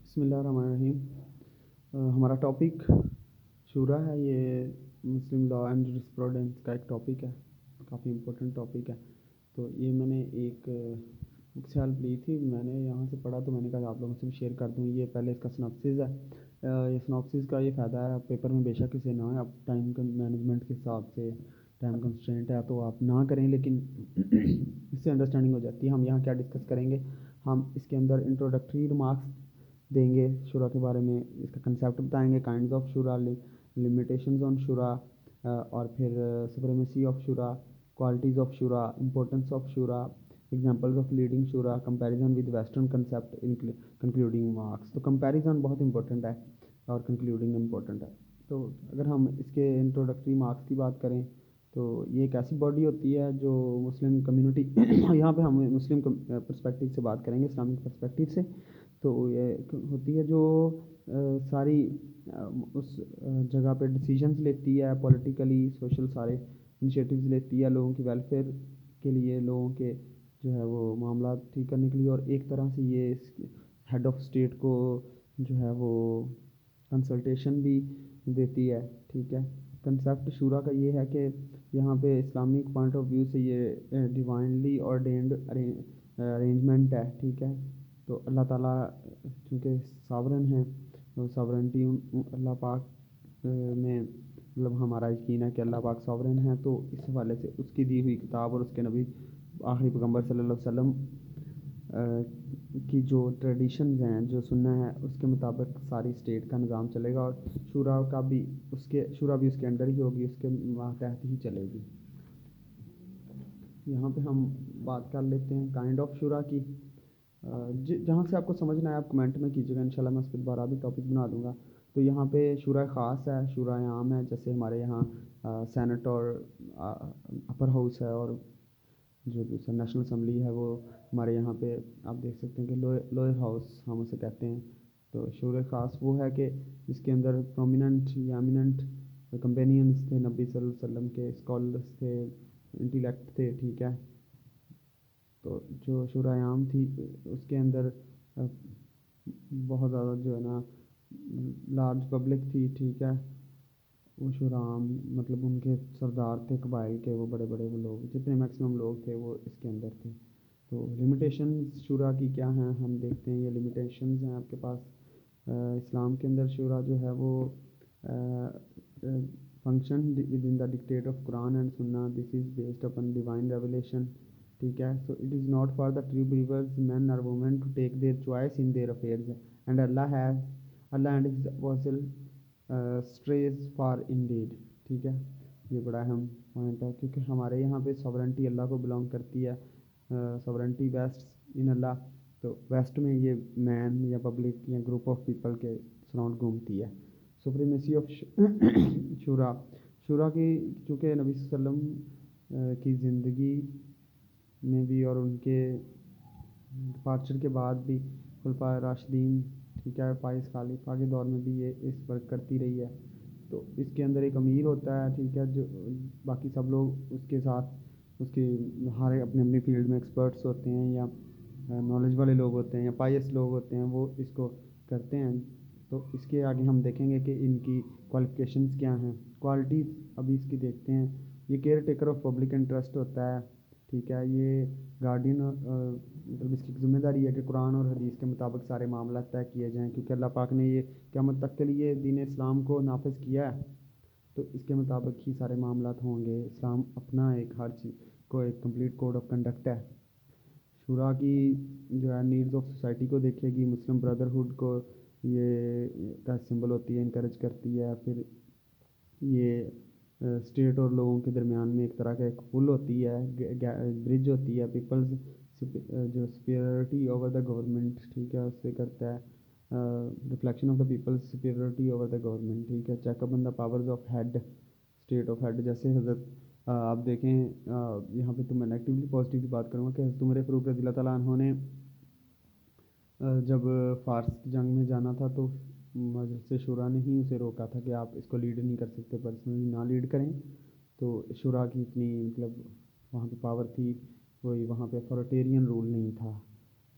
بسم اللہ الرحمن الرحیم۔ ہمارا ٹاپک شورا ہے۔ یہ مسلم لا اینڈ جورسپروڈنس کا ایک ٹاپک ہے، کافی امپورٹنٹ ٹاپک ہے۔ تو یہ میں نے ایک خیال لی تھی، میں نے یہاں سے پڑھا تو میں نے کہا آپ لوگوں سے بھی شیئر کر دوں۔ یہ پہلے اس کا سناپسز ہے۔ یہ سناپسز کا یہ فائدہ ہے، پیپر میں بے شک اسے نہ ہے، اب ٹائم مینجمنٹ کے حساب سے ٹائم کنسٹرینٹ ہے تو آپ نہ کریں، لیکن اس سے انڈرسٹینڈنگ ہو جاتی ہے۔ ہم یہاں کیا ڈسکس کریں گے، ہم اس کے اندر انٹروڈکٹری ریمارکس دیں گے شورا کے بارے میں، اس کا کنسیپٹ بتائیں گے، کائنڈز آف شورا، لمیٹیشنز آن شورا، اور پھر سپریمیسی آف شورا، کوالٹیز آف شورا، امپورٹنس آف شورا، ایگزامپلز آف لیڈنگ شورا، comparison with western concept, concluding marks. تو کمپیریزن بہت امپورٹنٹ ہے اور کنکلوڈنگ امپورٹنٹ ہے۔ تو اگر ہم اس کے انٹروڈکٹری مارکس کی بات کریں تو یہ ایک ایسی باڈی ہوتی ہے جو مسلم کمیونٹی یہاں پہ ہم مسلم پرسپیکٹیو سے بات کریں گے، اسلامک پرسپیکٹیو سے۔ تو یہ ہوتی ہے جو ساری اس جگہ پہ ڈیسیجنز لیتی ہے، پولیٹیکلی سوشل سارے انیشیٹیوز لیتی ہے لوگوں کی ویلفیئر کے لیے، لوگوں کے جو ہے وہ معاملات ٹھیک کرنے کے لیے، اور ایک طرح سے یہ ہیڈ آف اسٹیٹ کو جو ہے وہ کنسلٹیشن بھی دیتی ہے، ٹھیک ہے۔ کنسیپٹ شورا کا یہ ہے کہ یہاں پہ اسلامک پوائنٹ آف ویو سے یہ ڈیوائنلی آرڈینڈ ارینجمنٹ ہے، ٹھیک ہے۔ تو اللہ تعالیٰ چونکہ ساورن ہیں، تو ساورنٹی اللہ پاک میں مطلب ہمارا یقین ہے کہ اللہ پاک ساورن ہیں، تو اس حوالے سے اس کی دی ہوئی کتاب اور اس کے نبی آخری پیغمبر صلی اللہ علیہ وسلم کی جو ٹریڈیشنز ہیں، جو سننا ہے، اس کے مطابق ساری اسٹیٹ کا نظام چلے گا، اور شورا کا بھی شورا بھی اس کے اندر ہی ہوگی، اس کے ماتحت ہی چلے گی۔ یہاں پہ ہم بات کر لیتے ہیں کائنڈ آف شورا کی۔ جہاں سے آپ کو سمجھنا ہے آپ کمنٹ میں کیجیے گا، انشاءاللہ میں اس پہ دوبارہ بھی ٹاپک بنا دوں گا۔ تو یہاں پہ شورا خاص ہے، شورا عام ہے، جیسے ہمارے یہاں سینٹ اور اپر ہاؤس ہے، اور جو دوسرا نیشنل اسمبلی ہے وہ ہمارے یہاں پہ آپ دیکھ سکتے ہیں کہ لوئر ہاؤس ہم اسے کہتے ہیں۔ تو شورا خاص وہ ہے کہ جس کے اندر پرومیننٹ یا ایمیننٹ کمپینینز تھے نبی صلی اللہ علیہ وسلم کے، اسکالرس تھے، انٹیلیکٹ تھے، ٹھیک ہے۔ تو جو شورا عام تھی اس کے اندر بہت زیادہ جو ہے نا لارج پبلک تھی، ٹھیک ہے۔ وہ شورا عام مطلب ان کے سردار تھے قبائل کے، وہ بڑے بڑے وہ لوگ جتنے میکسیمم لوگ تھے وہ اس کے اندر تھے۔ تو لمیٹیشنز شورا کی کیا ہیں ہم دیکھتے ہیں، یہ لمیٹیشنز ہیں آپ کے پاس۔ اسلام کے اندر شورا جو ہے وہ function with in the dictate of Quran and Sunnah, this is based upon divine revelation, ٹھیک ہے۔ So it is not for the true believers men اور women to take their choice in their affairs, and Allah and his apostle اسٹریز for indeed, ٹھیک ہے۔ یہ بڑا اہم point ہے کیونکہ ہمارے یہاں پہ ساورنٹی اللہ کو بلانگ کرتی ہے، ساورنٹی ویسٹ ان اللہ۔ تو ویسٹ میں یہ مین یا پبلک یا گروپ آف پیپل کے سراؤنڈ گھومتی ہے۔ سپریمیسی آف شورا کی، چونکہ نبی صلی اللہ علیہ وسلم کی زندگی میں بھی اور ان کے ڈپارچر کے بعد بھی خلفائے راشدین، ٹھیک ہے، 22 خلیفہ کے دور میں بھی یہ اس ورک کرتی رہی ہے۔ تو اس کے اندر ایک امیر ہوتا ہے، ٹھیک ہے، جو باقی سب لوگ اس کے ساتھ اس کے ہر اپنے اپنی فیلڈ میں ایکسپرٹس ہوتے ہیں، یا نالج والے لوگ ہوتے ہیں، یا پائس لوگ ہوتے ہیں، وہ اس کو کرتے ہیں۔ تو اس کے آگے ہم دیکھیں گے کہ ان کی کوالیفیکیشنز کیا ہیں، کوالٹیز ابھی اس کی دیکھتے ہیں۔ یہ care taker of public interest ہوتا ہے، ٹھیک ہے۔ یہ گارڈین مطلب اس کی ذمہ داری ہے کہ قرآن اور حدیث کے مطابق سارے معاملات طے کیے جائیں، کیونکہ اللہ پاک نے یہ قیامت تک کے لیے دین اسلام کو نافذ کیا ہے، تو اس کے مطابق ہی سارے معاملات ہوں گے۔ اسلام اپنا ایک ہر چیز کو ایک کمپلیٹ کوڈ آف کنڈکٹ ہے۔ شورا کی جو ہے نیڈز آف سوسائٹی کو دیکھے گی، مسلم بردرہڈ کو یہ کا سمبل ہوتی ہے، انکریج کرتی ہے۔ پھر یہ اسٹیٹ اور لوگوں کے درمیان میں ایک طرح کا ایک پل ہوتی ہے، برج ہوتی ہے، پیپلز جو سپیریورٹی اوور دا گورنمنٹ، ٹھیک ہے، اس سے کرتا ہے reflection of the peoples superiority over the government, ٹھیک ہے۔ Check up on the powers of head, state of head, جیسے حضرت آپ دیکھیں یہاں پہ تو میں نیگیٹیولی پازیٹیو کی بات کروں گا کہ حضرت عمر فاروق رضی اللہ تعالیٰ عنہ نے جب فارس کی جنگ میں جانا تھا تو مجلس شورا نے ہی اسے روکا تھا کہ آپ اس کو لیڈ نہیں کر سکتے، پرسنلی نہ لیڈ کریں۔ تو شورا کی اتنی مطلب وہاں پہ پاور تھی، کوئی وہاں پہ اتھارٹیرین رول نہیں تھا،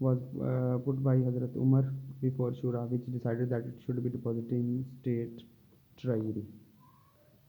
was put by Hazrat Umar before Shura, which decided that it should be deposited in state treasury.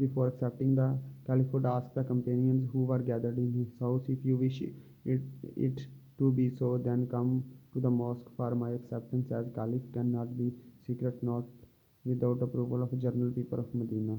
before accepting the caliphate asked the companions who were gathered in his house, if you wish it to be so, then come to the mosque, for my acceptance as caliph cannot be secret, not without approval of general people of Medina।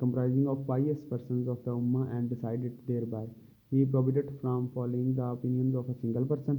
comprising of pious persons of the ummah and decide it thereby. He prohibited from following the opinions of a single person.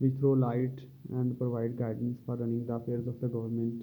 which throw light and provide guidance for running the affairs of the government।